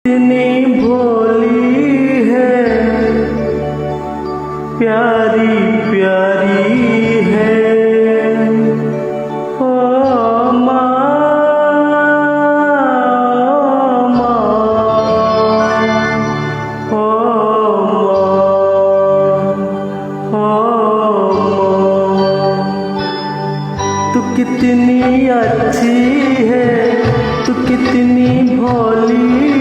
कितनी भोली है, प्यारी प्यारी है ओ माँ, ओ तू कितनी अच्छी है, तू कितनी भोली